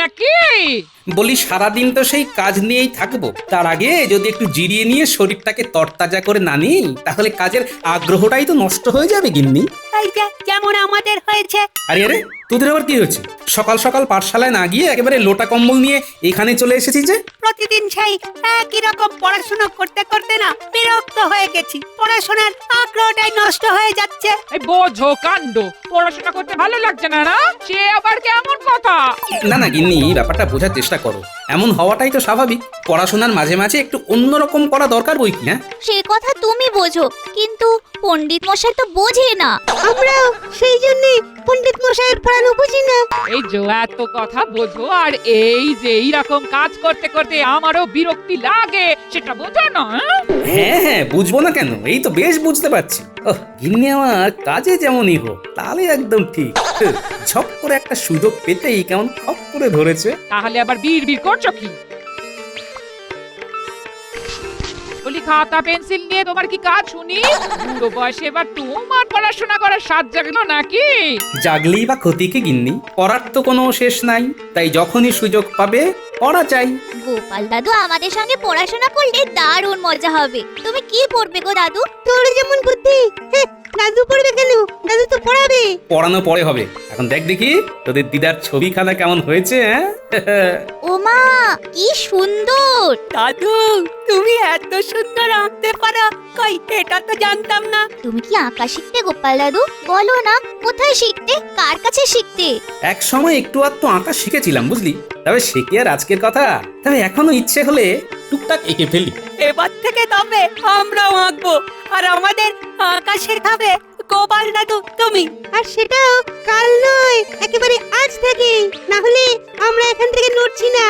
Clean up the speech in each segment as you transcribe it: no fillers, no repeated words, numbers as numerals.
নাকি? বলি সারাদিন তো সেই কাজ নিয়েই থাকবো, তার আগে যদি একটু জিরিয়ে নিয়ে শরীরটাকে তরতাজা করে না নিই তাহলে কাজের আগ্রহটাই তো নষ্ট হয়ে যাবে গিন্নি। এই যে যেমন আমাদের হয়েছে। আরে আরে, তোদের আবার কি হয়েছে? সকাল সকাল পাঠশালায় না গিয়ে একেবারে লোটা কম্বল নিয়ে এখানে চলে এসেছি যে। প্রতিদিন সেই একই রকম পড়াশোনা করতে করতে না বিরক্ত হয়ে গেছি। পড়াশোনার আগ্রহটাই নষ্ট হয়ে যাচ্ছে। এই বোঝো কাণ্ড, পড়াশোনা করতে ভালো লাগছে না না? সে আবার কেমন কথা? না না গিন্নি, ব্যাপারটা বোঝার চেষ্টা করো। এমন হওয়াটাই তো স্বাভাবিক। পড়াশোনার মাঝে মাঝে একটু অন্যরকম করা দরকার বই কি। হ্যাঁ, সে কথা তুমি বোঝো, কিন্তু পণ্ডিত মশাই তো বোঝে না। আমরাও সেই জন্য পণ্ডিত মশাইয়ের পড়ানো বুঝি না। এই যে এত কথা বোঝো, আর এই যে এইরকম কাজ করতে করতে আমারও বিরক্তি লাগে, সেটা বোঝো না? হ্যাঁ হ্যাঁ, বুঝবো না কেন, এই তো বেশ বুঝতে পারছি। ওহ, গিন্নি আমার কাজে যেমনই হোক তাহলে একদম ঠিক। ঝপ করে একটা সুযোগ পেতেই কেমন খপ করে ধরেছে। তাহলে আবার বীর বীর করছো কি? বলি খাতা পেন্সিল নিয়ে তোমার কি কাজ শুনি? বুড়ো বয়সে এবার তোমার পড়াশোনা করার স্বাদ জাগলো নাকি? জাগলেই বা ক্ষতি কি গিন্নি? পড়ার তো কোনো শেষ নাই, তাই যখনই সুযোগ পাবে পড়া চাই। গোপাল দাদু আমাদের সঙ্গে পড়াশোনা করলে দারুণ মজা হবে। তুমি কি পড়বে গো দাদু? তোর যেমন বুদ্ধি, দাদু পড়বে কেন? দাদু তো পড়াবে। পড়ানো পরে হবে, এখন দেখ দেখি তোদের দিদার ছবিখানা কেমন হয়েছে। হ্যাঁ ওমা, কি সুন্দর! দাদু তুমি এত সুন্দর আঁকতে পারো, কই এটা তো জানতাম না। তুমি কি আঁকা শিখতে গোপাল দাদু? বলো না, কোথায় শিখতে, কার কাছে শিখতে? এক সময় একটু আধটু আঁকা শিখেছিলাম বুঝলি, তবে সে কি আর আজকের কথা। তবে এখনো ইচ্ছে হলে টুকটাক এঁকে ফেলি। এবার থেকে তবে আমরাও আঁকবো, আর আমাদের আঁকা শেখাবে গোপাল দাদু তুমি। আর সেটাও কাল নয়, একেবারে আজ থেকে, না হলে আমরা এখান থেকে নড়ছি না।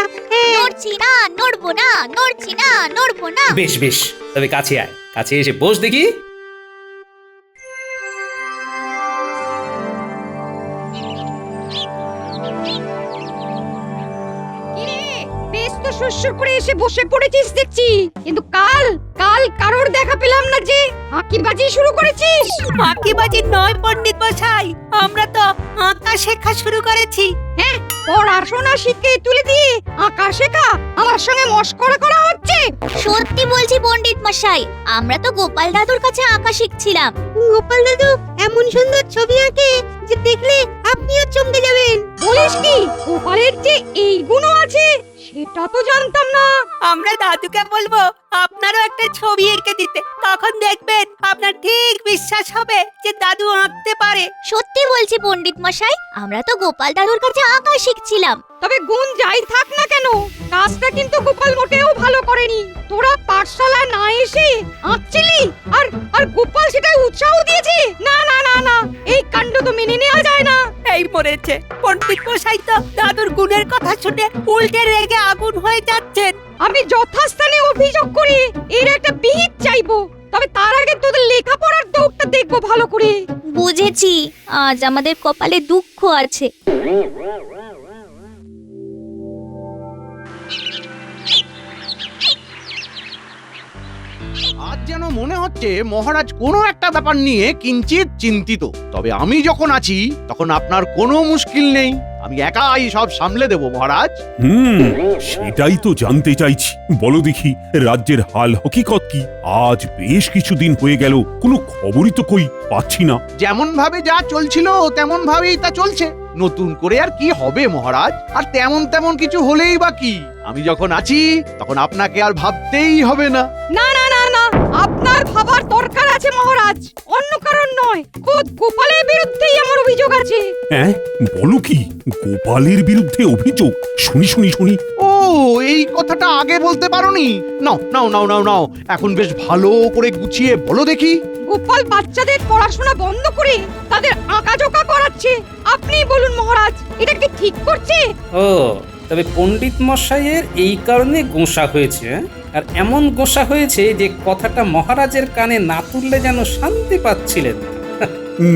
নড়ছি না, নড়বো না, নড়ছি না, নড়বো না। বেশ বেশ, তবে কাছে আয়, কাছে এসে বস দেখি। বেশ তো শস্য করে এসে বসে পড়েছিস দেখছি, কিন্তু কাল কাল কারোর দেখা পেলাম না যে আঁকিবাজি শুরু করেছিস। আঁকিবাজি নয় পণ্ডিত মশাই, আমরা তো আঁকা শেখা শুরু করেছি। হ্যাঁ, পড়াশোনা শিখে তুলে দিয়ে আঁকা শেখা আমার সঙ্গে মশকরা করা হচ্ছে। সত্যি বলছি পণ্ডিত মশাই, আমরা তো গোপাল দাদুর কাছে আঁকা শিখছিলাম। গোপাল দাদু এমন সুন্দর ছবি আঁকে যে দেখলে আপনিও চমকে যাবেন। বলিস কি, গোপালের যে এই গুণও আছে সেটা তো জানতাম না। আমরা দাদুকে বলবো আপনারও একটা ছবি এঁকে দিতে, তখন দেখবেন আপনার ঠিক বিশ্বাস হবে যে দাদু আঁকতে পারে। সত্যি বলছি পণ্ডিত মশাই, আমরা তো গোপাল দাদুর কাছে আঁকা শিখছিলাম। তবে গুণ যাই থাক না কেন, কাজটা কিন্তু গোপাল মোটেও ভালো করেনি। তোরা পাঠশালা না এসে আঁকছিলি, আর আর গোপাল সেটাই উৎসাহ দিয়েছে। না না না না, এই কাণ্ড তো মেনে নেওয়া যায় না। এই পড়েছে পণ্ডিত মশাই তো দাদুর গুণের কথা শুনে উল্টে রেগে আগুন হয়ে যাচ্ছেন। আমি যথাস্থানে অভিযোগ করে এর একটা বিহিত চাইবো, তবে তার আগে তোদের লেখাপড়ার দৌড়টা দেখবো ভালো করে। বুঝেছি, আজ আমাদের কপালে দুঃখ আছে। আজ যেন মনে হচ্ছে মহারাজ কোনো একটা ব্যাপার নিয়ে কিঞ্চিত চিন্তিত। তবে আমি যখন আছি তখন আপনার কোনো মুশকিল নেই, আমি একাই সব সামলে দেব মহারাজ। সেটাই তো জানতে চাইছি। বলো দেখি, রাজ্যের হাল হকিকত কি? আজ বেশ কিছুদিন হয়ে গেল, কোনো খবরই তো কই পাচ্ছি না। যেমন ভাবে যা চলছিল তেমন ভাবেই তা চলছে, নতুন করে আর কি হবে মহারাজ? আর তেমন তেমন কিছু হলেই বা কি, আমি যখন আছি তখন আপনাকে আর ভাবতেই হবে না। না না না না, আপনার ভাবার দরকার আছে মহারাজ, অন্য কারণ নয়। খোদ গোপালের বিরুদ্ধেই আমার অভিযোগ আছে। হ্যাঁ, বলো কি, গোপালের বিরুদ্ধে অভিযোগ? শুনি শুনি শুনি। ও, এই কথাটা আগে বলতে পারোনি? নাও নাও নাও নাও নাও, এখন বেশ ভালো করে গুছিয়ে বলো দেখি। গোপাল বাচ্চাদের পড়াশোনা বন্ধ করে তাদের আঁকাঝোঁকা করাচ্ছে। আপনি বলুন মহারাজ, এটা কি ঠিক করছে? ও, তবে পণ্ডিত মশাইয়ের এই কারণে গোঁসা হয়েছে। আর এমন গোঁসা হয়েছে যে কথাটা মহারাজের কানে না তুললে যেন শান্তি পাচ্ছিলেন।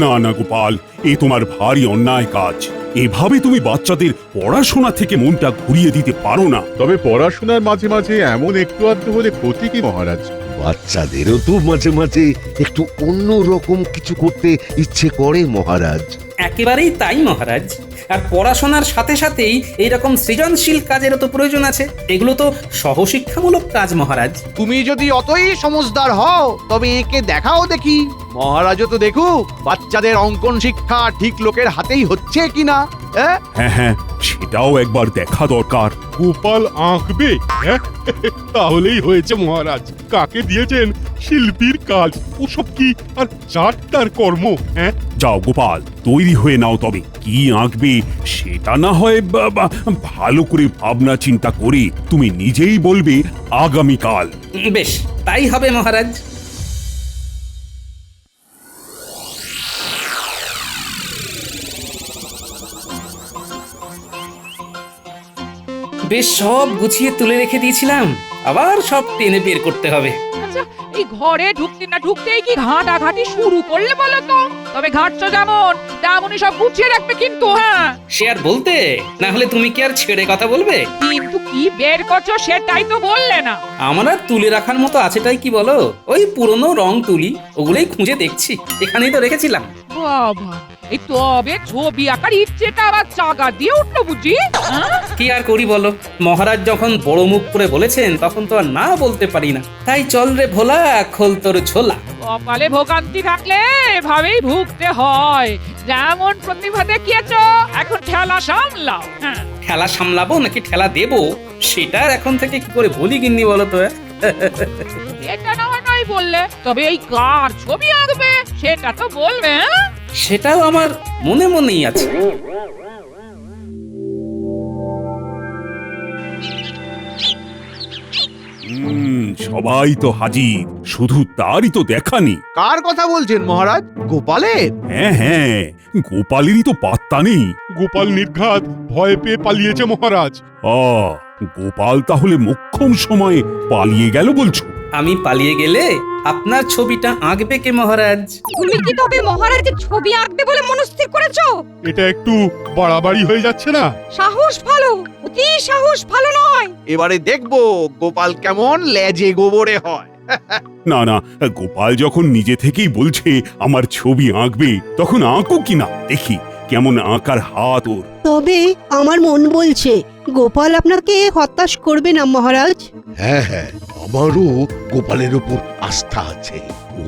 না না গোপাল, এ তোমার ভারী অন্যায় কাজ। এভাবে তুমি বাচ্চাদের পড়াশোনা থেকে মনটা ঘুরিয়ে দিতে পারো না। তবে পড়াশোনার মাঝে মাঝে এমন একটু আধটু হলে ক্ষতি কি মহারাজ? বাচ্চাদেরও তো মাঝে মাঝে একটু অন্য রকম কিছু করতে ইচ্ছে করে মহারাজ। একেবারেই তাই মহারাজ। আর পড়াশোনার সাথে সাথেই এইরকম সৃজনশীল কাজেরও তো প্রয়োজন আছে। এগুলো তো সহশিক্ষামূলক কাজ মহারাজ। তুমি যদি অতই সমজদার হও তবে একে দেখাও দেখি। মহারাজও তো দেখুক বাচ্চাদের অঙ্কন শিক্ষা ঠিক লোকের হাতেই হচ্ছে কিনা। হ্যাঁ হ্যাঁ, সেটাও একবার দেখা দরকার। গোপাল আঁকবে, হ্যাঁ? তাহলেই হয়েছে মহারাজ। কাকে দিয়েছেন শিল্পীর কাজ, ওসব কি আর চারটার কর্ম? হ্যাঁ, যাও গোপাল, তৈরি হয়ে নাও। তবে কি আঁকবে সেটা না হয় ভালো করে ভাবনা চিন্তা করে তুমি নিজেই বলবে আগামীকাল। বেশ, তাই হবে মহারাজ। বেশ, সব গুছিয়ে তুলে রেখে দিয়েছিলাম, আবার সব টেনে বের করতে হবে। আচ্ছা, এই ঘরে ঢুকতে না ঢুকতেই কি ঘাটাঘাটি শুরু করলে বলো তো? তবে ঘাটছো যেমন তেমনই সব গুছিয়ে রাখবে কিন্তু। হ্যাঁ, সে আর বলতে, না হলে তুমি কি আর ছেড়ে কথা বলবে? কিন্তু কি বের করছো সেটাই তো বললে না। আমার আর তুলে রাখার মতো আছেটাই কি বলো? ওই পুরনো রং তুলি, ওগুলোই খুঁজে দেখছি। এখানেই তো রেখেছিলাম। বাবা, এই তবে ছবি আঁকার ইচ্ছেটা আবার চাগা দিয়ে উঠলো বুঝি? হ্যাঁ? কি আর করি বলো, মহারাজ যখন বড় মুখ করে বলেছেন তখন তো আর না বলতে পারি না। তাই চল রে ভোলা, খোল তোর ছোলা। কপালে ভোগান্তি থাকলে এভাবেই ভুগতে হয়। যেমন প্রতিভা দেখিয়েছো, এখন ঠেলা সামলাও। হ্যাঁ, ঠেলা সামলাবো নাকি ঠেলা দেবো সেটা আর এখন থেকে কি করে বলি গিন্নি বলো তো? এটা না হয় নয় বললে, তবে এই কার ছবি আঁকবে সেটা তো বলবে। হ্যাঁ? সেটাও আমার মনে মনেই আছে। সবাই তো হাজির, শুধু তারই তো দেখানি। কার কথা বলছেন মহারাজ? গোপালের? হ্যাঁ হ্যাঁ, গোপালেরই তো পাত্তা নেই। গোপাল নির্ঘাত ভয় পেয়ে পালিয়েছে মহারাজ। গোপাল তাহলে মোক্ষম সময়ে পালিয়ে গেল বলছো? আমি পালিয়ে গেলে আপনার ছবিটা আঁকবে কে মহারাজ? তুমি কি তবে মহারাজের ছবি আঁকবে বলে মনস্থির করেছো? এটা একটু বাড়াবাড়ি হয়ে যাচ্ছে না? সাহস ভালো, অতি সাহস ভালো নয়। এবারে দেখবো গোপাল কেমন লেজে গোবরে হয়। না না, গোপাল যখন নিজে থেকেই বলছে আমার ছবি আঁকবে, তখন আঁকো কিনা দেখি কেমন আঁকার হাত ওর। তবে আমার মন বলছে গোপাল আপনাকে হতাশ করবে না মহারাজ। হ্যাঁ হ্যাঁ, আমারও গোপালের উপর আস্থা আছে।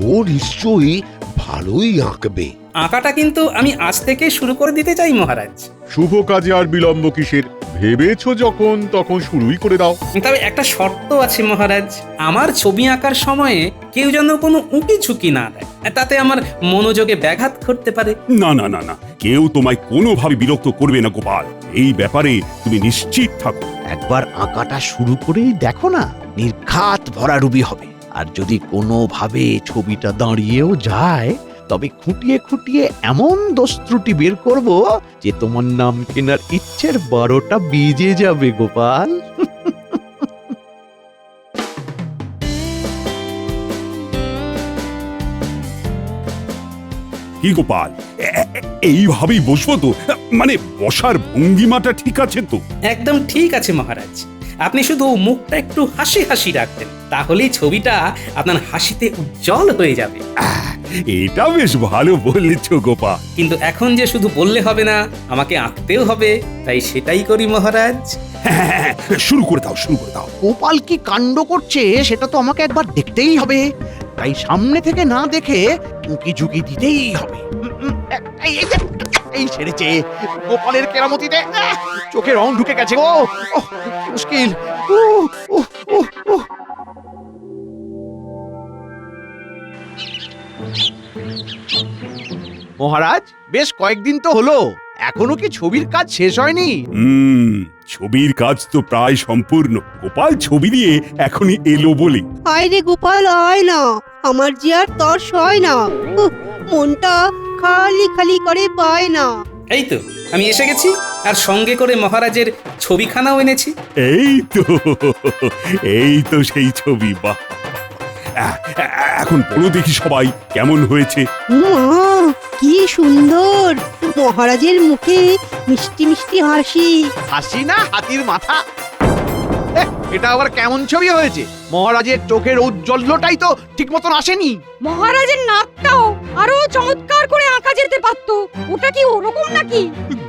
ও নিশ্চয়ই ভালোই আঁকবে। আঁকাটা কিন্তু আমি আজ থেকে শুরু করে দিতে চাই মহারাজ। শুভ কাজে আর বিলম্ব কিসের? ভেবেছো যখন তখন শুরুই করে দাও। তবে একটা শর্ত আছে মহারাজ, আমার ছবি আঁকার সময়ে কেউ যেন কোনো উঁকি ঝুঁকি না দেয়, তাতে আমার মনোযোগে ব্যাঘাত ঘটতে পারে। না না না না, কেউ তোমায় কোনোভাবে বিরক্ত করবে না গোপাল, এই ব্যাপারে তুমি নিশ্চিত থাকো। একবার আঁকাটা শুরু করেই দেখো না, নির্ঘাত ভরাডুবি হবে। আর যদি কোনোভাবে ছবিটা দাঁড়িয়েও যায়, তবে খুঁটিয়ে খুঁটিয়ে এমন দোষ ত্রুটি বের করব যে তোমার নাম কেনার ইচ্ছের 12টা বেজে যাবে গোপাল। কি গোপাল, এইভাবেই বসবো তো? মানে বসার ভঙ্গিমাটা ঠিক আছে তো? একদম ঠিক আছে মহারাজ। আপনি শুধু মুখটা একটু হাসি হাসি রাখবেন, তাহলেই ছবিটা আপনার হাসিতে উজ্জ্বল হয়ে যাবে। এটা বেশ ভালো বলেছ গোপাল। কিন্তু এখন যে শুধু বললে হবে না, আমাকে আঁকতেও হবে, তাই সেটাই করি মহারাজ। হ্যাঁ, শুরু করে দাও, শুরু করে দাও। গোপাল কি কাণ্ড করছে সেটা তো আমাকে একবার দেখতেই হবে। তাই সামনে থেকে না দেখে উঁকি ঝুঁকি দিতেই হবে। এই ছেড়েছে গোপালের কেরামতিতে চোখে রং ঢুকে গেছে গো। মুশকিল। মহারাজ, বেশ কয়েকদিন তো হলো, এখনো কি ছবির কাজ শেষ হয়নি? ছবির কাজ তো প্রায় সম্পূর্ণ। গোপাল ছবি দিয়ে এখনই এলো বলে। আয় রে গোপাল, আয় না, আমার যে আর তর্স হয় না। মনটা খালি খালি করে পায় না। এই তো আমি এসে গেছি, আর সঙ্গে করে মহারাজের ছবিখানাও এনেছি। এই তো সেই ছবি। বাহ, এখন বলো দেখি সবাই কেমন হয়েছে? মা, কি সুন্দর! মহারাজের মুখে মিষ্টি মিষ্টি হাসি। হাসি না হাতির মাথা। এটা আবার কেমন ছবি হয়েছে? মহারাজের চোখের ঔজ্জ্বল্যটাই তো ঠিক মতন আসেনি। মহারাজের নাকটাও আরো চমৎকার করে আঁকা যেতে পারতো। ওটা কি ওরকম নাকি?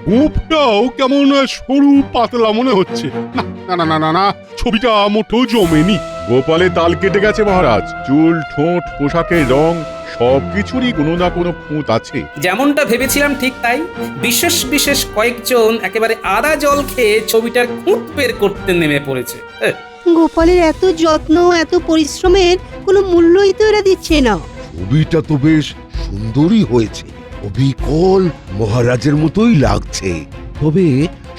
গোপটাও কেমন সরু পাতলা মনে হচ্ছে। না না না না না না, ছবিটা মোটেও জমেনি। গোপালে তাল কেটে গেছে মহারাজ। চুল, ঠোঁট, পোশাকের রং সবকিছুরই কোনো না কোনো খুঁত আছে। যেমনটা ভেবেছিলাম ঠিক তাই। বিশেষ বিশেষ কয়েকজন একেবারে আদা জল খেয়ে ছবিটার খুঁত বের করতে নেমে পড়েছে। গোপালের এত যত্ন এত পরিশ্রমের কোনো মূল্যই তো এরা দিচ্ছে না। ছবিটা তো বেশ সুন্দরই হয়েছে, অবিকল মহারাজের মতোই লাগছে। তবে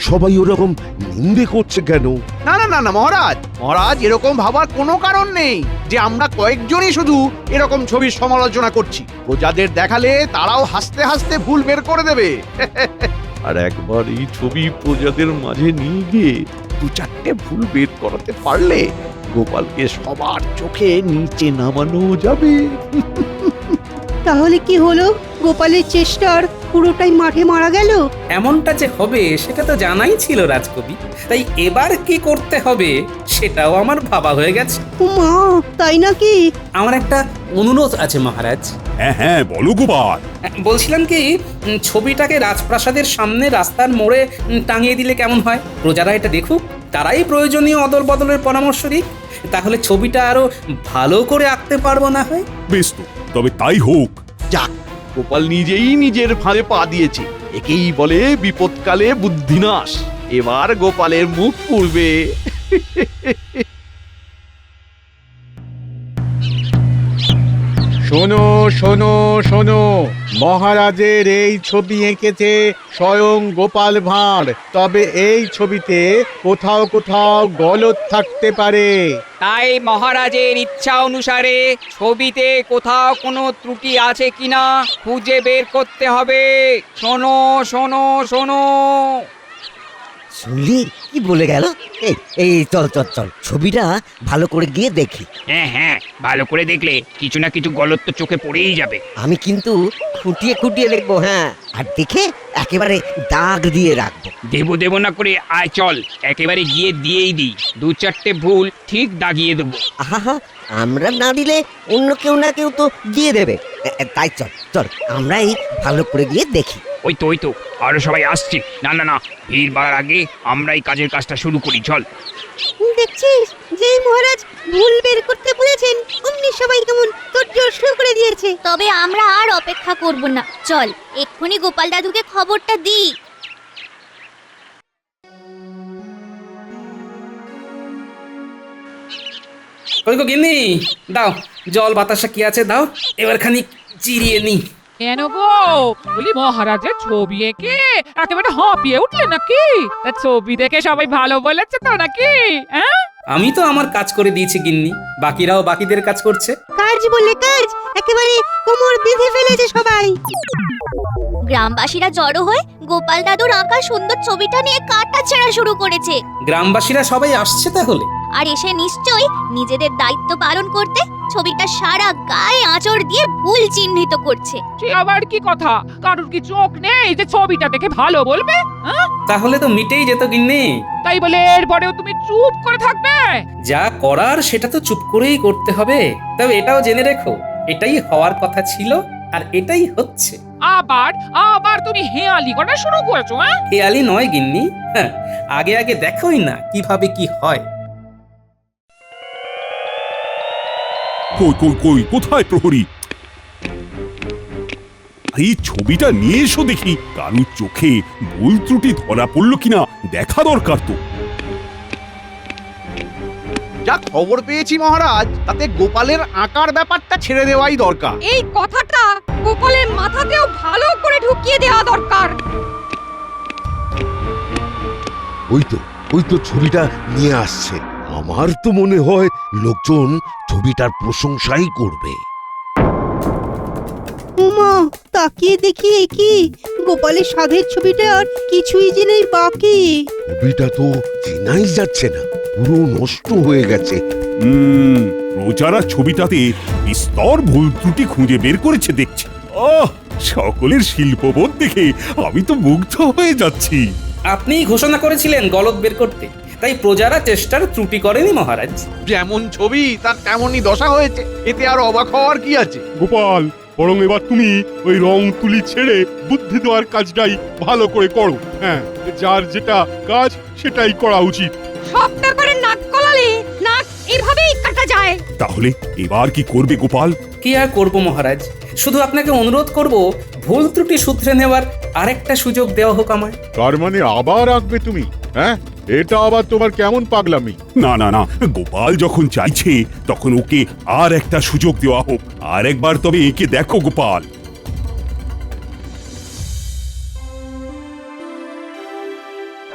সবাই ওরকম নিন্দে করছে কেন? না না না না মহারাজ, মহারাজ এরকম ভাবার কোনো কারণ নেই যে আমরা কয়েকজনই শুধু এরকম ছবির সমালোচনা করছি। প্রজাদের দেখালে তারাও হাসতে হাসতে ভুল বের করে দেবে। আর একবার এই ছবি প্রজাদের মাঝে নিয়ে গিয়ে 2-4টে ভুল বের করাতে পারলে গোপালকে সবার চোখে নিচে নামানো যাবে। তাহলে কি হলো? গোপালের চেষ্টার পুরোটাই মাঠে মারা গেল। এমনটা যে হবে সেটা তো জানাই ছিল রাজকবি, তাই এবার কি করতে হবে সেটাও আমার ভাবা হয়ে গেছে। মা, তাই নাকি? আমার একটা অনুরোধ আছে মহারাজ। হ্যাঁ হ্যাঁ, বলো গোপাল। বলছিলাম কি, ছবিটাকে রাজপ্রাসাদের সামনে রাস্তার মোড়ে টাঙিয়ে দিলে কেমন হয়? প্রজারা এটা দেখুক, তারাই প্রয়োজনীয় অদল বদলের পরামর্শ দিক। তাহলে ছবিটা আরো ভালো করে আঁকতে পারবো না হয়। বেশ তো, তবে তাই হোক। যাক, গোপাল নিজেই নিজের ফাঁদে পা দিয়েছে। একেই বলে বিপদকালে বুদ্ধিনাশ। এবার গোপালের মুখ পুড়বে। শোনো শোনো শোনো, মহারাজের এই ছবি এঁকেছে স্বয়ং গোপাল ভাঁড়। তবে এই ছবিতে কোথাও কোথাও গলদ থাকতে পারে। তাই মহারাজের ইচ্ছা অনুসারে ছবিতে কোথাও কোনো ত্রুটি আছে কিনা খুঁজে বের করতে হবে। শোনো শোনো শোনো। শুনলি কি বলে গেল? এই এই চল চল চল, ছবিটা ভালো করে গিয়ে দেখি। হ্যাঁ হ্যাঁ, ভালো করে দেখলে কিছু না কিছু গলত তো চোখে পড়েই যাবে। আমি কিন্তু খুঁটিয়ে খুঁটিয়ে দেখবো, হ্যাঁ, আর দেখে একেবারে দাগ দিয়ে রাখবো। দেব না করে আয় চল, একেবারে গিয়ে দিয়েই দিই। 2-4টে ভুল ঠিক দাগিয়ে দেবো। আহা, আমরা না দিলে অন্য কেউ না কেউ তো দিয়ে দেবে। তাই চল চল, আমরাই ভালো করে গিয়ে দেখি। ওই তো আরো সবাই আসছে। না না না, ভিড় বাড়ার আগে আমরাই কাজের কাজটা শুরু করি, চল। দেখছিস, যেই মহারাজ ভুল বের করতে বলেছেন অমনি সবাই কেমন তোড়জোড় শুরু করে দিয়েছে। তবে আমরা আর অপেক্ষা করব না, চল এক্ষুনি গোপাল দাদুকে খবরটা দিই। কই গো গিন্নি, দাও জল বাতাসা কি আছে দাও, এবার খানি চিরিয়ে নি। কেন গো, বলি মহারাজের ছবি এঁকে একেবারে হাঁপিয়ে উঠলে নাকি? তা ছবি দেখে সবাই ভালো বলেছে তো নাকি? হ্যাঁ, আমি তো আমার কাজ করে দিয়েছি গিন্নি, বাকিরাও বাকিদের কাজ করছে। কাজ বলে কাজ, একেবারে কোমর বেঁধে ফেলেছে সবাই। গ্রামবাসীরা জড়ো হয়ে গোপাল দাদুর আঁকা সুন্দর ছবিটা নিয়ে কাটা ছেঁড়া শুরু করেছে। গ্রামবাসীরা সবাই আসছে তাহলে? আর এসে নিশ্চয়ই নিজেদের দায়িত্ব পালন করতে ছবিটা সারা গায়ে আঁচড় দিয়ে ভুল চিহ্নিত করছে। সে আবার কি কথা? কারুর কি চোখ নেই যে ছবিটা দেখে ভালো বলবে? হ্যাঁ, তাহলে তো মিটেই যেত গিন্নি। তাই বলে এরপরেও তুমি চুপ করে থাকবে? যা করার সেটা তো চুপ করেই করতে হবে। তবে এটাও জেনে রেখো, এটাই হওয়ার কথা ছিল আর এটাই হচ্ছে। আবার তুমি হেয়ালি করা শুরু করেছো? হ্যাঁ, হেয়ালি নয় গিন্নি, হ্যাঁ, আগে আগে দেখোই না কিভাবে কি হয়। কই কই কই, কোথায় প্রহরী? এই ছবিটা নিয়ে এসো দেখি। কারুর চোখে ভুল ত্রুটি ধরা পড়লো কিনা দেখা দরকার তো। যা খবর পেয়েছি মহারাজ, তাতে গোপালের আঁকার ব্যাপারটা ছেড়ে দেওয়াই দরকার। এই কথাটা গোপালের মাথাতেও ভালো করে ঢুকিয়ে দেওয়া দরকার। ওই তো ছবিটা নিয়ে আসছে। আমার তো মনে হয় লোকজন ছবিটার প্রশংসাই করবে। উমা, তাকিয়ে দেখি এ কি? গোপালের সাধের ছবিটা আর কিছুই যে নেই বাকি। ছবিটা তো চেনাই যাচ্ছে না, পুরো নষ্ট হয়ে গেছে। প্রজারা ছবিটাতে বিস্তর ভুল ত্রুটি খুঁজে বের করেছে দেখছি। সকলের শিল্পবোধ দেখে আমি তো মুগ্ধ হয়ে যাচ্ছি। আপনিই ঘোষণা করেছিলেন গলদ বের করতে, তাই প্রজারা চেষ্টার ত্রুটি করেনি মহারাজ। যেমন ছবি তার তেমনই দশা হয়েছে, এতে আর অবাক হওয়ার কি আছে? গোপাল, বরং এবার তুমি ওই রং তুলি ছেড়ে বুদ্ধি দেওয়ার কাজটাই ভালো করে করো। হ্যাঁ, যার যেটা কাজ সেটাই করা উচিত। সব ব্যাপারে নাক গলালে নাক এভাবেই কাটা যায়। তাহলে এবার কি করবে গোপাল? কি আর করব মহারাজ, শুধু আপনাকে অনুরোধ করব ভুল ত্রুটি শুধরে নেওয়ার আরেকটা সুযোগ দেওয়া হোক আমায়। তার মানে আবার আঁকবে তুমি? হ্যাঁ, এটা আবার তোমার কেমন পাগলামি? না না না, গোপাল যখন চাইছে তখন ওকে আর একটা সুযোগ দেওয়া হোক। আর একবার তবে একে দেখো গোপাল।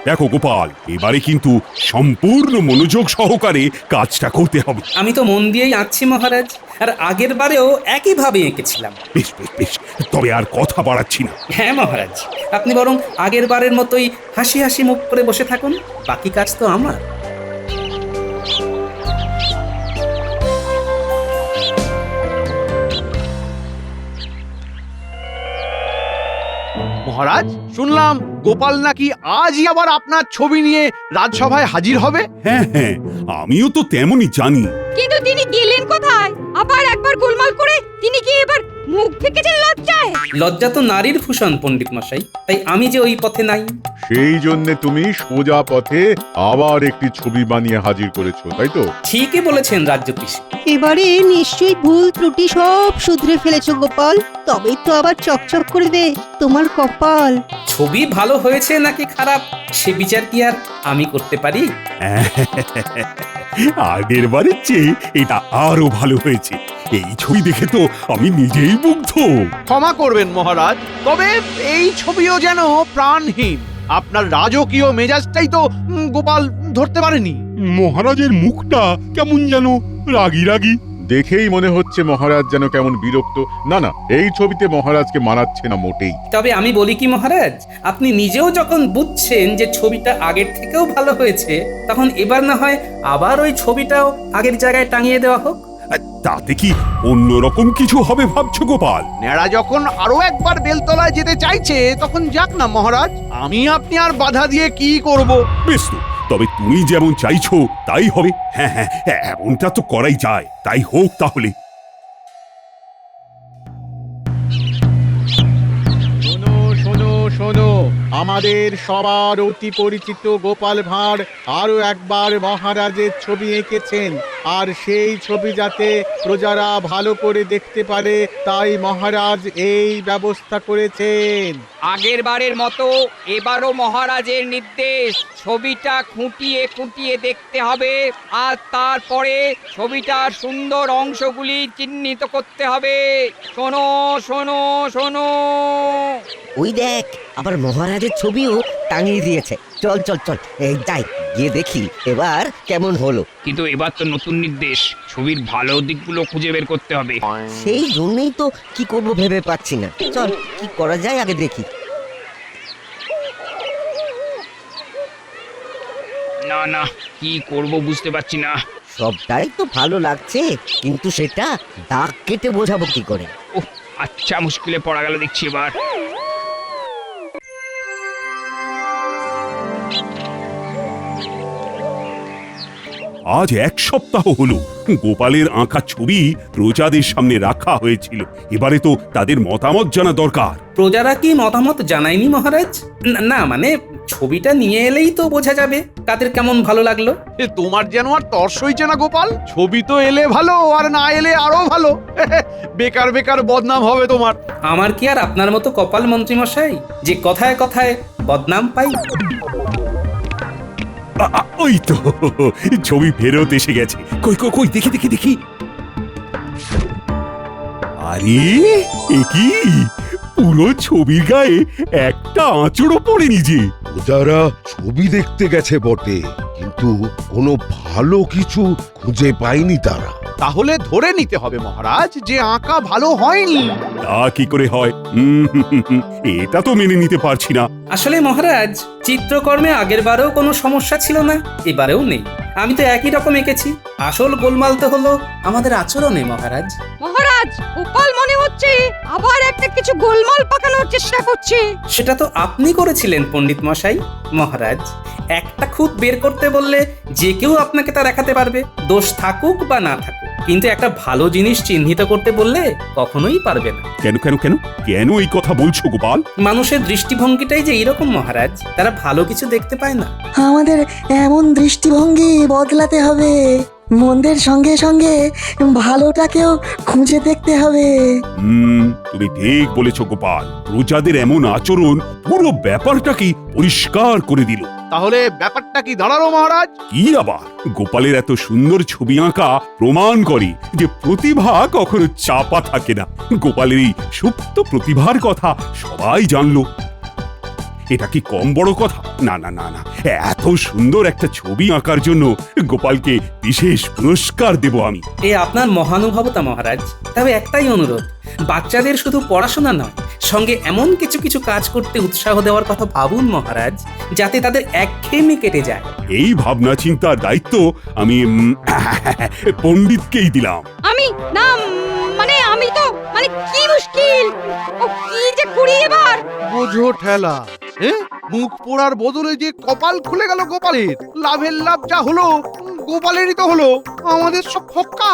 দেখো গোপাল, এবারে কিন্তু সম্পূর্ণ মনোযোগ সহকারে কাজটা করতে হবে। আমি তো মন দিয়েই আঁকছি মহারাজ, আর আগের বারেও একইভাবে এঁকেছিলাম। বেশ বেশ বেশ, তবে আর কথা বাড়াচ্ছি না। হ্যাঁ মহারাজ, আপনি বরং আগের বারের মতোই হাসি হাসি মুখ করে বসে থাকুন, বাকি কাজ তো আমার। মহারাজ, শুনলাম গোপাল নাকি আজই আবার আপনার ছবি নিয়ে রাজসভায় হাজির হবে। হ্যাঁ হ্যাঁ, আমিও তো তেমনই জানি। কিন্তু তিনি গেলেন কোথায়? আবার একবার গোলমাল করে তিনি কি এবার মুখ ফেকেছেন লজ্জায়? লজ্জা তো নারীর ভূষণ পণ্ডিত মশাই, তাই আমি যে ওই পথে নাই। সেই জন্য তুমি সোজা পথে আবার একটি ছবি বানিয়ে হাজির করেছো, তাই তো? ঠিকই বলেছেন রাজ্যতীশ। এবারে নিশ্চয়ই ভুল ত্রুটি সব শুধরে ফেলেছো গোপাল, তবেই তো আবার চকচক করবে তোমার কপাল। ছবি ভালো হয়েছে নাকি খারাপ সে বিচার কি আর আমি করতে পারি? আগের বারের চেয়ে এটা আরো ভালো হয়েছে। এই ছবি দেখে তো আমি নিজেই মুগ্ধ। ক্ষমা করবেন মহারাজ, তবে এই ছবিও যেন প্রাণহীন। আপনার রাজকীয় মেজাজটাই তো গোপাল ধরতে পারেনি। মহারাজের মুখটা কেমন যেন রাগী রাগী। দেখেই মনে হচ্ছে মহারাজ যেন কেমন বিরক্ত। না না, এই ছবিতে মহারাজকে মানাচ্ছে না মোটেই। তবে আমি বলি কি মহারাজ, আপনি নিজেও যখন বুঝছেন যে ছবিটা আগের থেকেও ভালো হয়েছে, তখন এবার না হয় আবার ওই ছবিটাও আগের জায়গায় টাঙিয়ে দেওয়া হোক। তাতে কি অন্যরকম কিছু হবে ভাবছো গোপাল? নেড়া যখন আরো একবার বেলতলায় যেতে চাইছে তখন যাক না মহারাজ, আমি আপনি আর বাধা দিয়ে কি করব? বেশ তো, তবে তুমি যেমন চাইছো তাই হবে। হ্যাঁ হ্যাঁ, এমনটা তো করাই যায়, তাই হোক তাহলে। শোনো শোনো শোনো, আমাদের সবার অতি পরিচিত গোপাল ভাঁড় আরো একবার মহারাজের ছবি এঁকেছেন, আর সেই ছবি যাতে প্রজারা ভালো করে দেখতে পারে তাই মহারাজ এই ব্যবস্থা করেছেন। আগের বারের মতো এবারও মহারাজের নির্দেশ, ছবিটা খুঁটিয়ে খুঁটিয়ে দেখতে হবে, আর তারপরে ছবিটার সুন্দর অংশগুলি চিহ্নিত করতে হবে। শোনো শোনো শোনো। ওই দেখ, আবার মহারাজের ছবিও টাঙিয়ে দিয়েছে। চল চল চল, এই যাই গিয়ে দেখি এবার কেমন হলো। কিন্তু এবার তো নতুন নির্দেশ, ছবির ভালো দিকগুলো খুঁজে বের করতে হবে। সেই জন্যই তো কি করব ভেবে পাচ্ছি না। চল, কি করা যায় আগে দেখি। না না, কি করব বুঝতে পারছি না। সবটাই তো ভালো লাগছে, কিন্তু সেটা দাগ কেটে বোঝাবো কি করে? ওহ, আচ্ছা, মুশকিলে পড়া গেল দেখছি এবার। আজ 1 সপ্তাহ হলো গোপালের আঁকা ছবি প্রজাদের সামনে রাখা হয়েছিল। এবারে তো তাদের মতামত জানা দরকার। প্রজারা কি মতামত জানায়নি মহারাজ? না মানে ছবিটা নিয়ে এলেই তো বোঝা যাবে তাদের কেমন ভালো লাগলো। তোমার যেন আর তর্স হইছে না গোপাল, ছবি তো এলে ভালো আর না এলে আরো ভালো। বেকার বেকার বদনাম হবে তোমার। আমার কি আর আপনার মতো কপাল মন্ত্রী মশাই যে কথায় কথায় বদনাম পাই? ওই তো ছবি ফেরত এসে গেছে। কই কই কই, দেখি দেখি দেখি। আরে এ কি, পুরো ছবির গায়ে একটা আঁচড়ও পড়েনি যে। যারা ছবি দেখতে গেছে বটে, কিন্তু কোনো ভালো কিছু খুঁজে পায়নি তারা। তাহলে ধরে নিতে হবে মহারাজ যে আঁকা ভালো হয়নি। তা কি করে হয়? এটা তো মেনে নিতে পারছি না। আসলে মহারাজ, চিত্রকর্মে আগের বারেও কোনো সমস্যা ছিল না, এবারেও নেই। আমি তো একই রকম এঁকেছি। আসল গোলমাল তো হলো আমাদের আচরণে মহারাজ। মহারাজ, মহারাজ, গোপাল মনে হচ্ছে আবার একটা কিছু গোলমাল পাকানোর চেষ্টা করছে। সেটা তো আপনি করেছিলেন পণ্ডিত মশাই। মহারাজ, একটা খুঁত বের করতে বললে যে কেউ আপনাকে তা দেখাতে পারবে, দোষ থাকুক বা না থাকুক। কিন্তু একটা ভালো জিনিস চিহ্নিত করতে বললে কখনোই পারবে না। কেন কেন কেন কেন এই কথা বলছো গোপাল? মানুষের দৃষ্টিভঙ্গিটাই যে এরকম মহারাজ, তারা ভালো কিছু দেখতে পায় না। আমাদের এমন দৃষ্টিভঙ্গি বদলাতে হবে, মন্দের সঙ্গে সঙ্গে ভালোটাকেও খুঁজে দেখতে হবে। তুমি ঠিক বলেছো গোপাল। প্রজাদের এমন আচরণ পুরো ব্যাপারটাকে পরিষ্কার করে দিল। তাহলে ব্যাপারটা কি দাঁড়ালো মহারাজ? কি আবার, গোপালের এত সুন্দর ছবি আঁকা প্রমাণ করে যে প্রতিভা কখনো চাপা থাকে না। গোপালের এই সুপ্ত প্রতিভার কথা সবাই জানলো। এটা কি কম বড় কথা? না না না না, এত সুন্দর একটা ছবি আঁকার জন্য গোপালকে বিশেষ পুরস্কার দেব আমি। এ আপনার মহানুভবতা মহারাজ। তবে একটাই অনুরোধ, বাচ্চাদের শুধু পড়াশোনা নয়, সঙ্গে এমন কিছু কিছু কাজ করতে উৎসাহ দেওয়ার কথা ভাবুন মহারাজ, যাতে তাদের একঘেয়েমি কেটে যায়। এই ভাবনা চিন্তার দায়িত্ব আমি পণ্ডিতকেই দিলাম। আমি না, মানে আমি তো, মানে কি মুশকিল, ও কি যে করি এবার। বোঝো ঠেলা, মুখ পোড়ার বদলে যে কপাল খুলে গেল গোপালের। লাভের লাভ যা হলো গোপালেরই তো হলো, আমাদের সব ফক্কা।